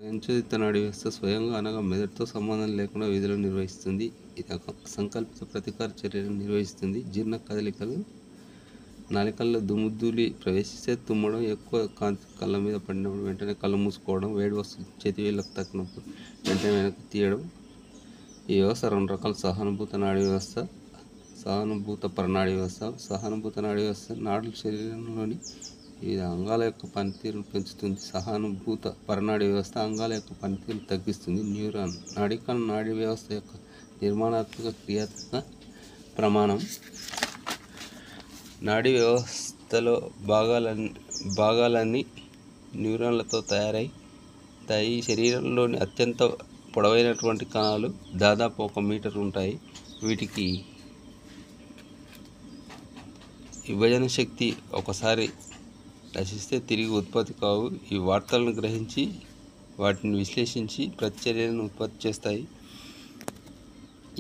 స్వయంచలిత నాడీ వ్యవస్థ స్వయంగా అనగా మెదడుతో సంబంధం లేకుండా విధులను నిర్వహిస్తుంది. ఇది ఒక సంకల్పిత ప్రతీకార చర్యలను నిర్వహిస్తుంది. జీర్ణ కదలికలు, నాలికల్లో దుమ్ము-ధూళి ప్రవేశిస్తే తుమ్మడం, ఎక్కువ కాంతి కళ్ళ మీద పడినప్పుడు వెంటనే కళ్ళు మూసుకోవడం, వేడి వస్తువు చేతివేళ్ళకు తాకినప్పుడు వెంటనే వెనక్కి తీయడం. ఈ వ్యవస్థ రెండు రకాల: సహానుభూత నాడీ వ్యవస్థ, సహానుభూత పరనాడీ వ్యవస్థ. సహానుభూత నాడీ వ్యవస్థ నాడులు శరీరంలోని వివిధ అంగాల యొక్క పనితీరును పెంచుతుంది. సహానుభూత పరనాడీ వ్యవస్థ అంగాల యొక్క పనితీరును తగ్గిస్తుంది. న్యూరాన్ నాడీకణం నాడీ వ్యవస్థ యొక్క నిర్మాణాత్మక క్రియాత్మక ప్రమాణం. నాడీ వ్యవస్థలో భాగాలన్నీ న్యూరాన్లతో తయారవుతాయి. శరీరంలోని అత్యంత పొడవైనటువంటి కణాలు దాదాపు 1 మీటర్ ఉంటాయి. వీటికి విభజన శక్తి ఒకసారి నశిస్తే తిరిగి ఉత్పత్తి కావు. ఈ వార్తలను గ్రహించి వాటిని విశ్లేషించి ప్రతిచర్యలను ఉత్పత్తి చేస్తాయి.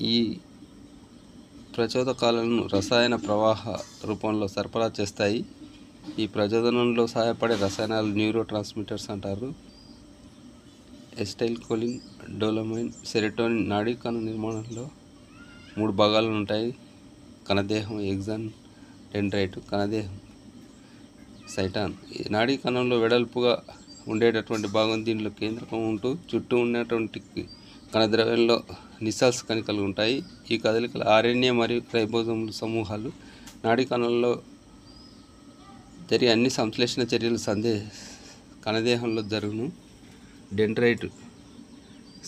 ఈ ప్రచోదకాలను రసాయన ప్రవాహ రూపంలో సరఫరా చేస్తాయి. ఈ ప్రచోదనంలో సహాయపడే రసాయనాలు న్యూరో ట్రాన్స్మిటర్స్ అంటారు. Acetylcholine, dopamine, serotonin. నాడీ కణ నిర్మాణంలో 3 భాగాలు ఉంటాయి: కణదేహం, ఎక్సాన్, డెండ్రైట్. కణదేహం సైటాన్. నాడీ కణంలో వెడల్పుగా ఉండేటటువంటి భాగం దీనిలో కేంద్రకం ఉంటూ చుట్టూ ఉన్నటువంటి కణద్రవ్యంలో నిస్సల్స్ కణికలు ఉంటాయి. ఈ కదలికలు ఆర్ఎన్ఏ మరియు రైబోజోముల సమూహాలు. నాడీ కణంలో జరిగే అన్ని సంశ్లేషణ చర్యలు కణదేహంలో జరుగును. డెండ్రైట్.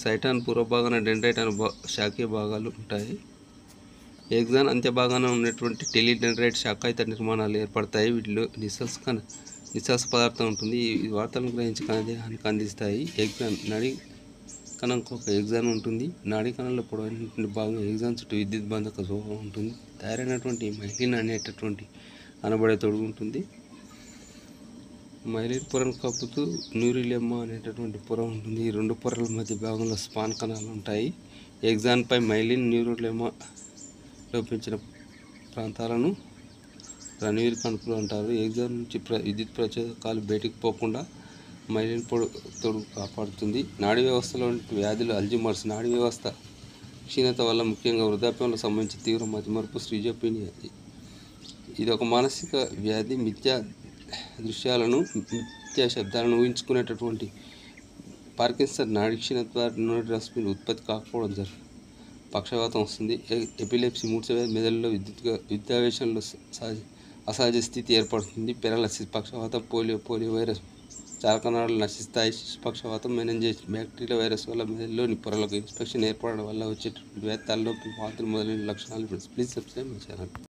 సైటాన్ పూర్వభాగాన డెండ్రైట్ అనే శాఖీయ భాగాలు ఉంటాయి. ఎక్సాన్ అంత్యభాగాన ఉన్నటువంటి టెలిడెండ్రైట్ శాఖాయుత నిర్మాణాలు ఏర్పడతాయి. వీటిలో నిస్సల్స్ పదార్థం ఉంటుంది. ఈ వార్తలను గ్రహించి కణదేహానికి అందిస్తాయి. ఎక్సాన్. నాడీ కణంకు ఒక ఎక్సాన్ ఉంటుంది. నాడీ కణంలో పొడవైనటువంటి భాగం ఎక్సాన్ చుట్టూ విద్యుత్ బంధక స్వభావం ఉంటుంది. తయారైనటువంటి మైలిన్ అనేటటువంటి అనబడే తొడుగు ఉంటుంది. మైలిన్ పొరను కప్పుతూ న్యూరిలెమ్మా అనేటటువంటి పొర ఉంటుంది. ఈ 2 పొరల మధ్య భాగంలో స్పాన్ కణాలు ఉంటాయి. ఎక్సాన్పై మైలిన్, న్యూరిలెమ్మా లోపించిన ప్రాంతాలను రణవీర్ కణుపులు అంటారు. ఎక్సాన్ నుంచి విద్యుత్ ప్రచోదకాలు బయటికి పోకుండా మైలిన్ తొడుగు కాపాడుతుంది. నాడీ వ్యవస్థలోని వ్యాధులు. అల్జీమర్స్. నాడీ వ్యవస్థ క్షీణత వల్ల ముఖ్యంగా వృద్ధాప్యంలో సంబంధించి తీవ్ర మతిమరుపు, స్కిజోఫ్రెనియా. ఇది ఒక మానసిక వ్యాధి. మిథ్యా దృశ్యాలను, మిథ్యా శబ్దాలను ఊహించుకునేటటువంటి పార్కిన్సన్. నాడీ క్షీణత ద్వారా న్యూరోట్రాన్స్మిటర్ ఉత్పత్తి కాకపోవడం జరుగుతుంది. పక్షవాతం వస్తుంది. ఎపిలెప్సీ. మూర్ఛవ్యాధి. మెదడులో విద్యుదావేశంలో అసహజ స్థితి ఏర్పడుతుంది. పెరాలసిస్. పక్షవాతం. పోలియో వైరస్ చారకణాలు నశిస్తాయి. శిశుపక్షవాతం. మెనింజైటిస్. బ్యాక్టీరియా వైరస్ వల్ల మెదడులోని పొరలకు ఇన్ఫెక్షన్ ఏర్పడడం వల్ల వచ్చేటటువంటి వ్యాధి. తలనొప్పి, వాంతులు మొదలైన లక్షణాలు. Please subscribe my channel.